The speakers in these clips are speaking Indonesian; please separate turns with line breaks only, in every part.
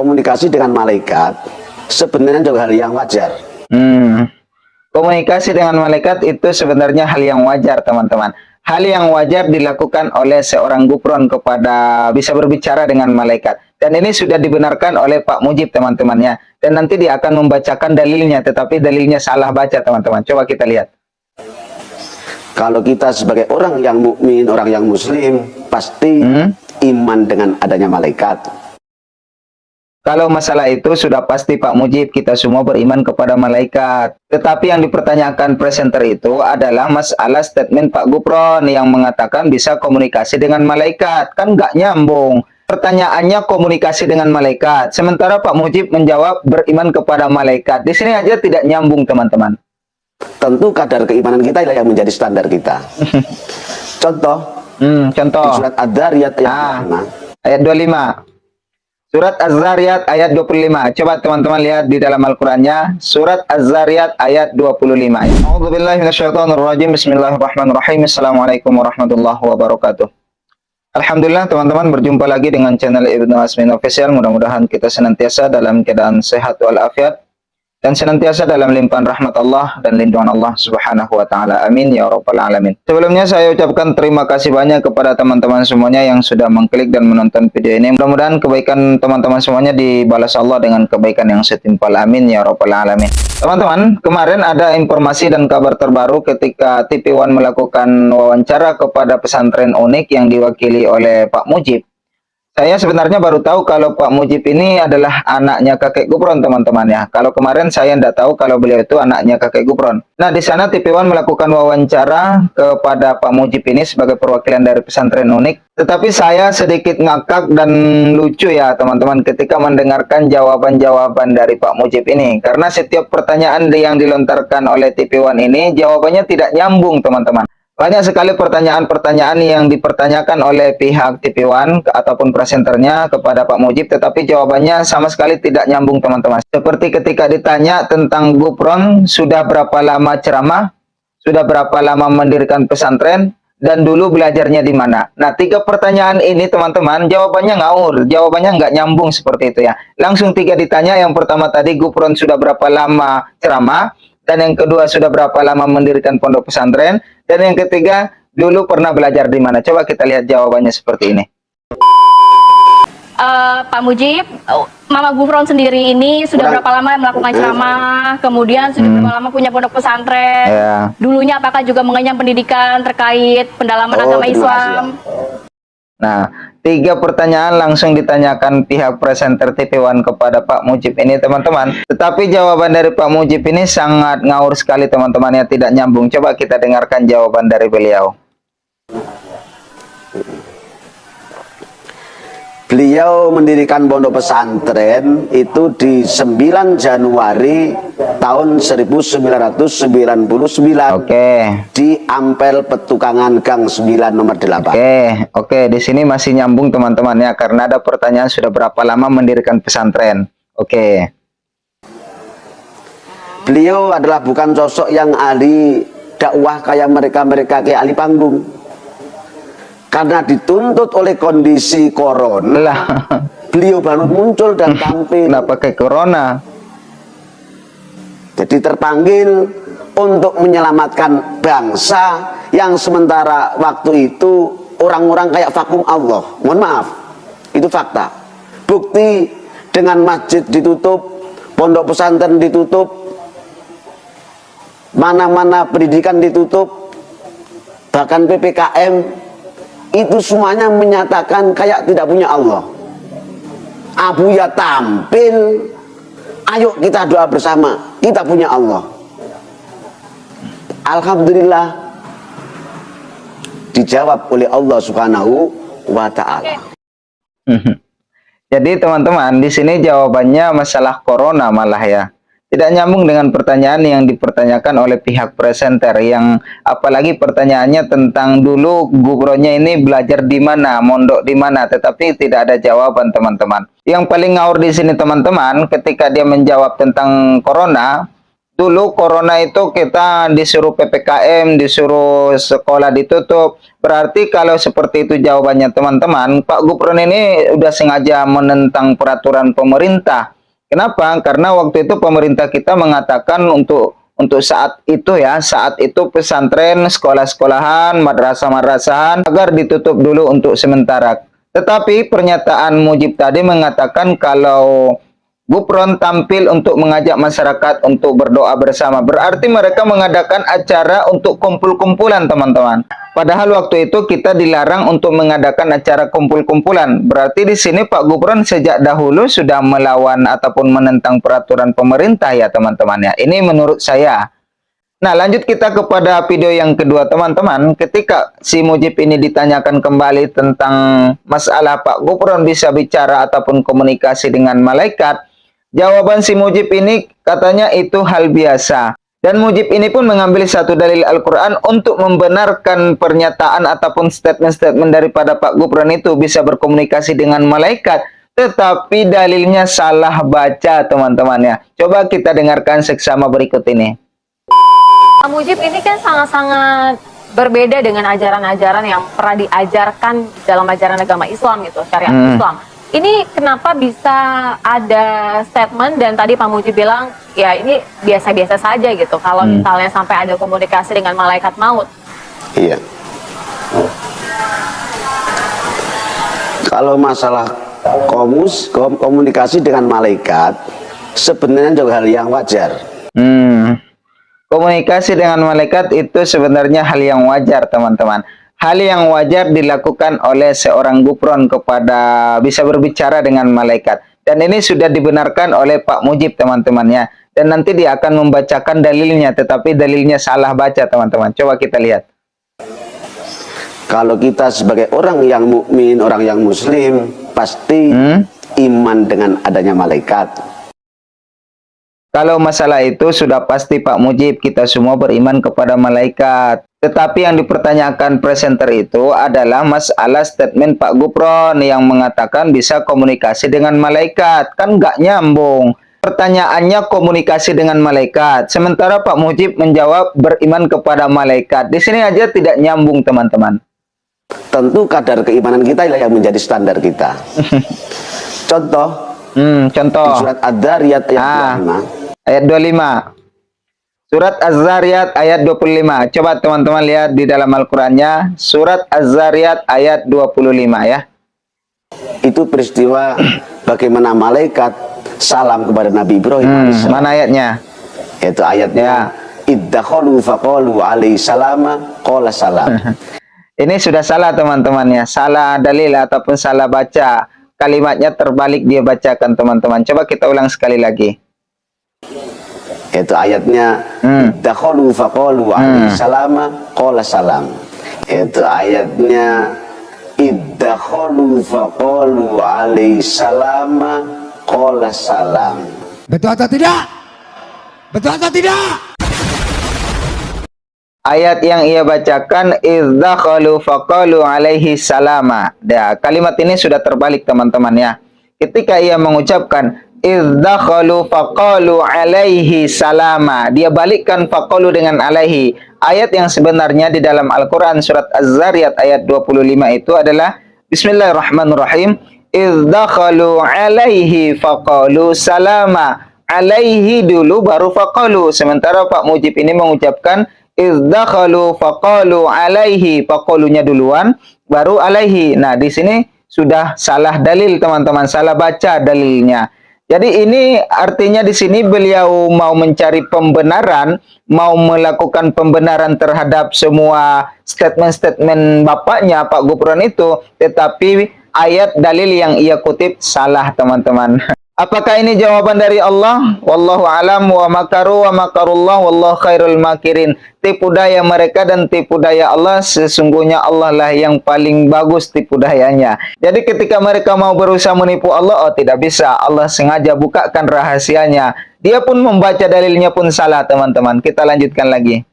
komunikasi dengan malaikat sebenarnya juga hal yang wajar.
Komunikasi dengan malaikat itu sebenarnya hal yang wajar, teman-teman. Hal yang wajar dilakukan oleh seorang gufron kepada bisa berbicara dengan malaikat. Dan ini sudah dibenarkan oleh Pak Mujib, teman-temannya. Dan nanti dia akan membacakan dalilnya, tetapi dalilnya salah baca, teman-teman. Coba kita lihat.
Kalau kita sebagai orang yang mukmin, orang yang muslim, pasti iman dengan adanya malaikat.
Kalau masalah itu sudah pasti Pak Mujib, kita semua beriman kepada malaikat. Tetapi yang dipertanyakan presenter itu adalah masalah statement Pak Gufron yang mengatakan bisa komunikasi dengan malaikat. Kan nggak nyambung. Pertanyaannya komunikasi dengan malaikat. Sementara Pak Mujib menjawab beriman kepada malaikat. Di sini aja tidak nyambung, teman-teman.
Tentu kadar keimanan kita yang menjadi standar kita. Contoh.
Contoh.
Di surat Ad-Dzariyat
ayat 25. Surat Az-Zariyat ayat 25. Coba teman-teman lihat di dalam Al-Qur'annya. Surat Az-Zariyat ayat 25. A'udzubillahi minasyaitonirrajim. Bismillahirrahmanirrahim. Assalamualaikum warahmatullahi wabarakatuh. Alhamdulillah, teman-teman, berjumpa lagi dengan channel Ibnu Asmin Official. Mudah-mudahan kita senantiasa dalam keadaan sehat walafiat dan senantiasa dalam limpahan rahmat Allah dan lindungan Allah Subhanahu wa taala. Amin ya rabbal alamin. Sebelumnya saya ucapkan terima kasih banyak kepada teman-teman semuanya yang sudah mengklik dan menonton video ini. Mudah-mudahan kebaikan teman-teman semuanya dibalas Allah dengan kebaikan yang setimpal. Amin ya rabbal alamin. Teman-teman, kemarin ada informasi dan kabar terbaru ketika TV One melakukan wawancara kepada pesantren Unik yang diwakili oleh Pak Mujib. Saya sebenarnya baru tahu kalau Pak Mujib ini adalah anaknya kakek Gufron, teman-teman ya. Kalau kemarin saya tidak tahu kalau beliau itu anaknya kakek Gufron. Nah, di sana TV One melakukan wawancara kepada Pak Mujib ini sebagai perwakilan dari pesantren Unik. Tetapi saya sedikit ngakak dan lucu ya, teman-teman, ketika mendengarkan jawaban-jawaban dari Pak Mujib ini. Karena setiap pertanyaan yang dilontarkan oleh TV One ini, jawabannya tidak nyambung, teman-teman. Banyak sekali pertanyaan-pertanyaan yang dipertanyakan oleh pihak TV One ataupun presenternya kepada Pak Mujib, tetapi jawabannya sama sekali tidak nyambung, teman-teman. Seperti ketika ditanya tentang Gufron, sudah berapa lama ceramah, sudah berapa lama mendirikan pesantren, dan dulu belajarnya di mana. Nah, 3 pertanyaan ini, teman-teman, jawabannya ngawur, jawabannya nggak nyambung seperti itu ya. Langsung 3 ditanya, yang pertama tadi Gufron sudah berapa lama ceramah, dan yang kedua sudah berapa lama mendirikan pondok pesantren, dan yang ketiga dulu pernah belajar di mana. Coba kita lihat jawabannya seperti ini.
Pak Mujib, Mama Gufron sendiri ini sudah berapa lama melakukan ceramah, kemudian sudah berapa lama punya pondok pesantren, dulunya apakah juga mengenyam pendidikan terkait pendalaman agama Islam?
Nah, 3 pertanyaan langsung ditanyakan pihak presenter TV One kepada Pak Mujib ini, teman-teman. Tetapi jawaban dari Pak Mujib ini sangat ngawur sekali, teman-teman, ya, tidak nyambung. Coba kita dengarkan jawaban dari beliau.
Beliau mendirikan pondok pesantren itu di 9 Januari tahun 1999.
Oke.
Di Ampel Petukangan Gang 9 nomor 8.
Oke, di sini masih nyambung, teman-teman ya, karena ada pertanyaan sudah berapa lama mendirikan pesantren. Oke.
Beliau adalah bukan sosok yang ahli dakwah kayak mereka-mereka kayak ahli panggung. Karena dituntut oleh kondisi corona, beliau baru muncul dan tampil.
Kenapa pakai corona?
Jadi terpanggil untuk menyelamatkan bangsa yang sementara waktu itu orang-orang kayak vakum Allah. Mohon maaf, itu fakta. Bukti dengan masjid ditutup, pondok pesantren ditutup, mana-mana pendidikan ditutup, bahkan PPKM, itu semuanya menyatakan kayak tidak punya Allah. Abuya tampil, ayo kita doa bersama, kita punya Allah. Alhamdulillah dijawab oleh Allah Subhanahu wa taala.
Jadi teman-teman, di sini jawabannya masalah corona malah ya. Tidak nyambung dengan pertanyaan yang dipertanyakan oleh pihak presenter, yang apalagi pertanyaannya tentang dulu gubernurnya ini belajar di mana, mondok di mana, tetapi tidak ada jawaban, teman-teman. Yang paling ngawur di sini, teman-teman, ketika dia menjawab tentang corona, dulu corona itu kita disuruh PPKM, disuruh sekolah ditutup. Berarti kalau seperti itu jawabannya teman-teman, Pak Gufron ini udah sengaja menentang peraturan pemerintah. Kenapa? Karena waktu itu pemerintah kita mengatakan untuk saat itu pesantren, sekolah-sekolahan, madrasah-madrasahan agar ditutup dulu untuk sementara. Tetapi pernyataan Mujib tadi mengatakan kalau Gufron tampil untuk mengajak masyarakat untuk berdoa bersama. Berarti mereka mengadakan acara untuk kumpul-kumpulan, teman-teman. Padahal waktu itu kita dilarang untuk mengadakan acara kumpul-kumpulan. Berarti di sini Pak Gufron sejak dahulu sudah melawan ataupun menentang peraturan pemerintah ya, teman-teman ya. Ini menurut saya. Nah, lanjut kita kepada video yang kedua, teman-teman. Ketika si Mujib ini ditanyakan kembali tentang masalah Pak Gufron bisa bicara ataupun komunikasi dengan malaikat, jawaban si Mujib ini katanya itu hal biasa. Dan Mujib ini pun mengambil satu dalil Al-Quran untuk membenarkan pernyataan ataupun statement-statement daripada Pak Gufron itu bisa berkomunikasi dengan malaikat. Tetapi dalilnya salah baca, teman-teman ya. Coba kita dengarkan seksama berikut ini.
Pak Mujib ini kan sangat-sangat berbeda dengan ajaran-ajaran yang pernah diajarkan dalam ajaran agama Islam gitu, syariat Islam. Ini kenapa bisa ada statement dan tadi Pak Mujib bilang ya ini biasa-biasa saja gitu kalau misalnya sampai ada komunikasi dengan malaikat maut.
Iya. Kalau masalah komunikasi dengan malaikat sebenarnya juga hal yang wajar.
Komunikasi dengan malaikat itu sebenarnya hal yang wajar, teman-teman. Hal yang wajar dilakukan oleh seorang Gufron kepada bisa berbicara dengan malaikat. Dan ini sudah dibenarkan oleh Pak Mujib, teman-teman ya. Dan nanti dia akan membacakan dalilnya, tetapi dalilnya salah baca, teman-teman. Coba kita lihat.
Kalau kita sebagai orang yang mukmin, orang yang muslim, pasti iman dengan adanya malaikat.
Kalau masalah itu sudah pasti Pak Mujib, kita semua beriman kepada malaikat. Tetapi yang dipertanyakan presenter itu adalah masalah statement Pak Gufron yang mengatakan bisa komunikasi dengan malaikat. Kan nggak nyambung. Pertanyaannya komunikasi dengan malaikat. Sementara Pak Mujib menjawab beriman kepada malaikat. Di sini aja tidak nyambung, teman-teman.
Tentu kadar keimanan kita yang menjadi standar kita. Contoh.
Contoh.
Di surat Ad-Dzariyat ayat 25.
Ayat 25. Surat Az-Zariyat ayat 25. Coba teman-teman lihat di dalam Al-Qur'annya. Surat Az-Zariyat ayat 25 ya.
Itu peristiwa bagaimana malaikat salam kepada Nabi Ibrahim.
Mana ayatnya?
Itu ayatnya. Iddakhalu faqalu alaihi salama qala salam.
Ini sudah salah, teman-teman ya. Salah dalil ataupun salah baca. Kalimatnya terbalik dia bacakan, teman-teman. Coba kita ulang sekali lagi.
Itu ayatnya dakhalu faqalu alaihi salama qala salam. Itu ayatnya iddakhalu faqalu alaihi salama qala salam.
Betul atau tidak? Betul atau tidak?
Ayat yang ia bacakan iddakhalu faqalu alaihi salama. Ya, kalimat ini sudah terbalik, teman-teman ya. Ketika ia mengucapkan iddakhalu faqalu alaihi salama, dia balikkan faqalu dengan alaihi. Ayat yang sebenarnya di dalam Al-Quran surat Az-Zariyat ayat 25 itu adalah Bismillahirrahmanirrahim. Iddakhalu alaihi faqalu salama. Alaihi dulu baru faqalu. Sementara Pak Mujib ini mengucapkan iddakhalu faqalu alaihi, faqalunya duluan baru alaihi. Nah, di sini sudah salah dalil, teman-teman, salah baca dalilnya. Jadi ini artinya di sini beliau mau mencari pembenaran, mau melakukan pembenaran terhadap semua statement-statement bapaknya Pak Gufron itu, tetapi ayat dalil yang ia kutip salah, teman-teman. Apakah ini jawaban dari Allah? Wallahu alam wa makaru wa makarullah wallahu khairul makirin. Tipu daya mereka dan tipu daya Allah, sesungguhnya Allah lah yang paling bagus tipu dayanya. Jadi ketika mereka mau berusaha menipu Allah, oh tidak bisa. Allah sengaja bukakan rahasianya. Dia pun membaca dalilnya pun salah, teman-teman. Kita lanjutkan lagi.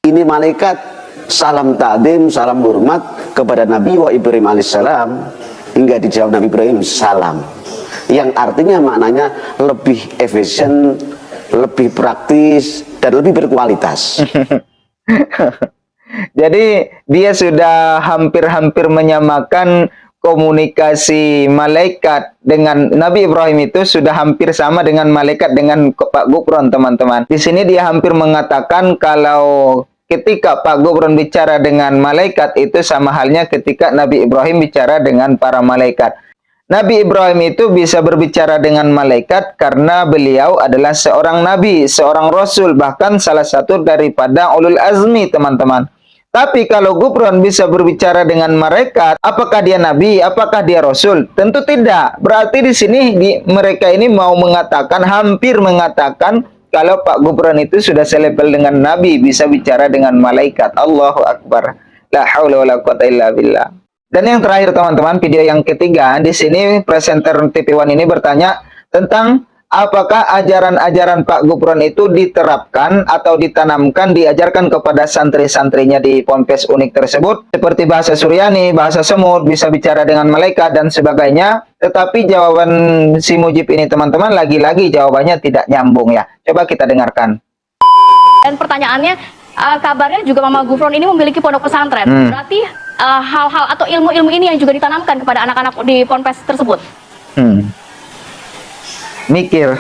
Ini malaikat salam ta'zim, salam hormat kepada Nabi Ibrahim alaihissalam, hingga dijawab Nabi Ibrahim salam, yang artinya maknanya lebih efisien, lebih praktis, dan lebih berkualitas.
Jadi dia sudah hampir-hampir menyamakan komunikasi malaikat dengan Nabi Ibrahim itu sudah hampir sama dengan malaikat dengan Pak Gufron, teman-teman. Di sini dia hampir mengatakan kalau ketika Pak Gufron bicara dengan malaikat itu sama halnya ketika Nabi Ibrahim bicara dengan para malaikat. Nabi Ibrahim itu bisa berbicara dengan malaikat karena beliau adalah seorang nabi, seorang rasul, bahkan salah satu daripada ulul azmi, teman-teman. Tapi kalau Gufron bisa berbicara dengan malaikat, apakah dia nabi? Apakah dia rasul? Tentu tidak. Berarti di sini mereka ini mau mengatakan, hampir mengatakan kalau Pak Gufron itu sudah selevel dengan nabi, bisa bicara dengan malaikat. Allahu Akbar. La haula wala quwata illa billah. Dan yang terakhir, teman-teman, video yang ketiga, di sini presenter TV One ini bertanya tentang apakah ajaran-ajaran Pak Gufron itu diterapkan atau ditanamkan, diajarkan kepada santri-santrinya di Ponpes Unik tersebut, seperti bahasa Suryani, bahasa Semut, bisa bicara dengan malaikat, dan sebagainya. Tetapi jawaban si Mujib ini, teman-teman, lagi-lagi jawabannya tidak nyambung ya. Coba kita dengarkan.
Dan pertanyaannya, kabarnya juga Mama Gufron ini memiliki pondok pesantren. Berarti hal-hal atau ilmu-ilmu ini yang juga ditanamkan kepada anak-anak di Ponpes tersebut.
Mikir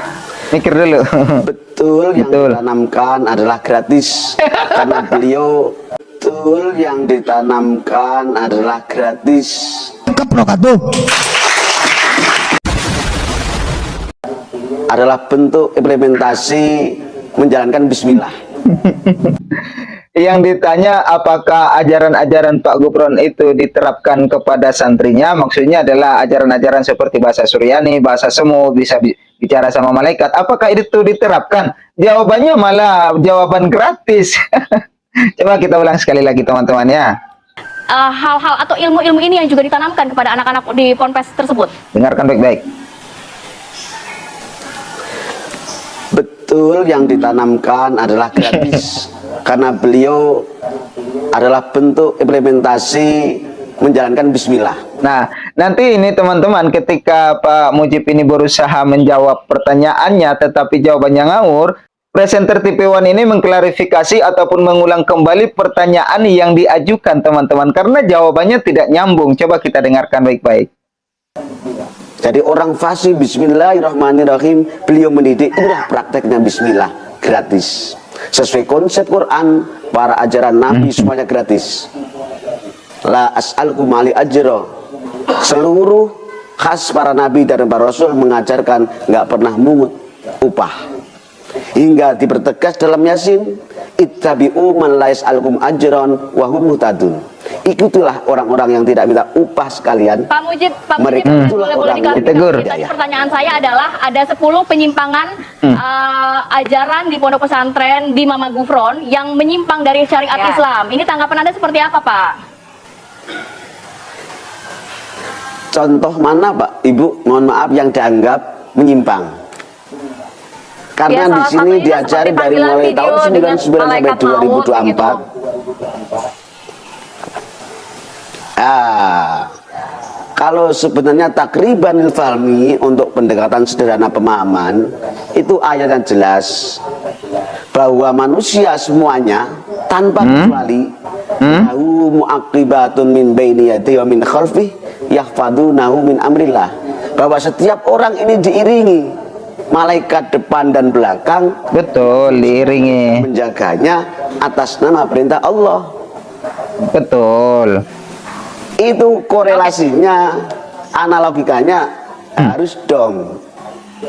dulu.
Betul, yang ditanamkan adalah gratis. Karena beliau, betul, yang ditanamkan adalah gratis. Adalah bentuk implementasi menjalankan bismillah.
Yang ditanya apakah ajaran-ajaran Pak Gufron itu diterapkan kepada santrinya, maksudnya adalah ajaran-ajaran seperti bahasa Suryani, bahasa Semut, bisa bicara sama malaikat. Apakah itu diterapkan? Jawabannya malah jawaban gratis. Coba kita ulang sekali lagi, teman-teman ya.
Hal-hal atau ilmu-ilmu ini yang juga ditanamkan kepada anak-anak di Ponpes tersebut.
Dengarkan baik-baik.
Betul, yang ditanamkan adalah gratis. Karena beliau adalah bentuk implementasi menjalankan bismillah.
Nah, nanti ini teman-teman, ketika Pak Mujib ini berusaha menjawab pertanyaannya tetapi jawabannya ngawur, presenter TV One ini mengklarifikasi ataupun mengulang kembali pertanyaan yang diajukan, teman-teman, karena jawabannya tidak nyambung. Coba kita dengarkan baik-baik.
Jadi orang fasih bismillahirrahmanirrahim, beliau mendidik, inilah prakteknya bismillah, gratis. Sesuai konsep Quran, para ajaran Nabi semuanya gratis. La as'alkum ali ajro. Seluruh khas para Nabi dan para Rasul mengajarkan nggak pernah mungut upah. Hingga dipertegas dalam Yasin, ittabi'u man la yas'alkum ajron wa hum muhtadun. Ikutilah orang-orang yang tidak minta upah sekalian.
Pak Mujib,
Mereka itulah orang yang
ditegur.
Tadi pertanyaan saya adalah ada 10 penyimpangan ajaran di pondok pesantren di Mama Gufron yang menyimpang dari syariat Islam. Ini tanggapan Anda seperti apa, Pak?
Contoh mana, Pak? Ibu, mohon maaf, yang dianggap menyimpang? Karena di sini diajari dari mulai tahun 99 sampai 2024. Kalau sebenarnya takriban Fahmi untuk pendekatan sederhana pemahaman, itu ayatnya jelas bahwa manusia semuanya tanpa kecuali lahu mu'aqibatun min baini yadayhi wa min khalfihi yahfadunahu min amrillah, bahwa setiap orang ini diiringi malaikat depan dan belakang,
Betul, diiringi.
menjaganya atas nama perintah Allah.
Betul.
Itu korelasinya, analogikanya harus dong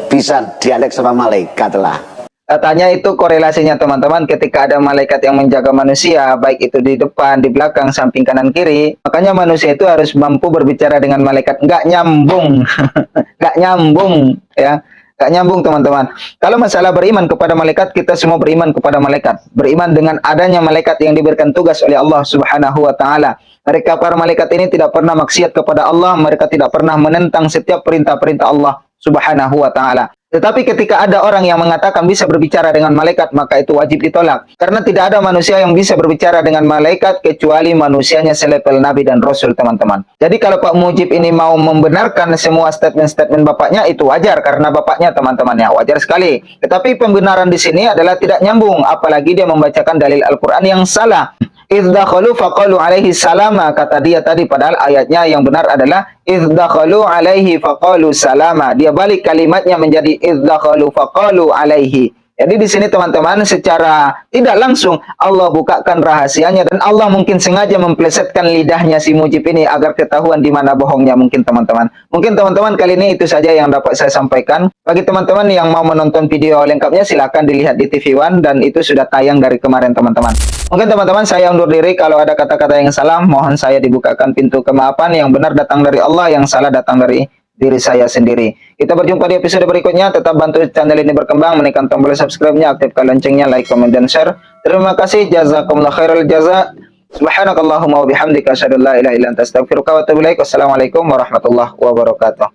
bisa dialek sama malaikat lah.
Katanya itu korelasinya, teman-teman, ketika ada malaikat yang menjaga manusia, baik itu di depan, di belakang, samping, kanan, kiri, makanya manusia itu harus mampu berbicara dengan malaikat. Nggak nyambung. Nggak nyambung, ya. Nggak nyambung, teman-teman. Kalau masalah beriman kepada malaikat, kita semua beriman kepada malaikat. Beriman dengan adanya malaikat yang diberikan tugas oleh Allah Subhanahu wa Ta'ala. Mereka, para malaikat ini, tidak pernah maksiat kepada Allah. Mereka tidak pernah menentang setiap perintah-perintah Allah Subhanahu wa Ta'ala. Tetapi ketika ada orang yang mengatakan bisa berbicara dengan malaikat, maka itu wajib ditolak. Karena tidak ada manusia yang bisa berbicara dengan malaikat kecuali manusianya selevel Nabi dan Rasul, teman-teman. Jadi kalau Pak Mujib ini mau membenarkan semua statement-statement bapaknya, itu wajar karena bapaknya, teman-teman, ya, wajar sekali. Tetapi pembenaran di sini adalah tidak nyambung, apalagi dia membacakan dalil Al-Quran yang salah. Izdakhalu faqalu alaihi salama, kata dia tadi, padahal ayatnya yang benar adalah izdakhalu alaihi faqalu salama. Dia balik kalimatnya menjadi izdakhalu faqalu alaihi. Jadi di sini, teman-teman, secara tidak langsung Allah bukakan rahasianya, dan Allah mungkin sengaja memplesetkan lidahnya si Mujib ini agar ketahuan di mana bohongnya, mungkin, teman-teman. Mungkin, teman-teman, kali ini itu saja yang dapat saya sampaikan. Bagi teman-teman yang mau menonton video lengkapnya, silakan dilihat di TV One, dan itu sudah tayang dari kemarin, teman-teman. Mungkin, teman-teman, saya undur diri. Kalau ada kata-kata yang salah, mohon saya dibukakan pintu kemaafan. Yang benar datang dari Allah, yang salah datang dari diri saya sendiri. Kita berjumpa di episode berikutnya. Tetap bantu channel ini berkembang, menekan tombol subscribe-nya, aktifkan loncengnya, like, comment, dan share. Terima kasih. Jazakumullah khairal jaza. Subhanakallahumma wa bihamdika asyhadu an la ilaha illa anta astaghfiruka wa atubu ilaik. Wassalamualaikum warahmatullahi wabarakatuh.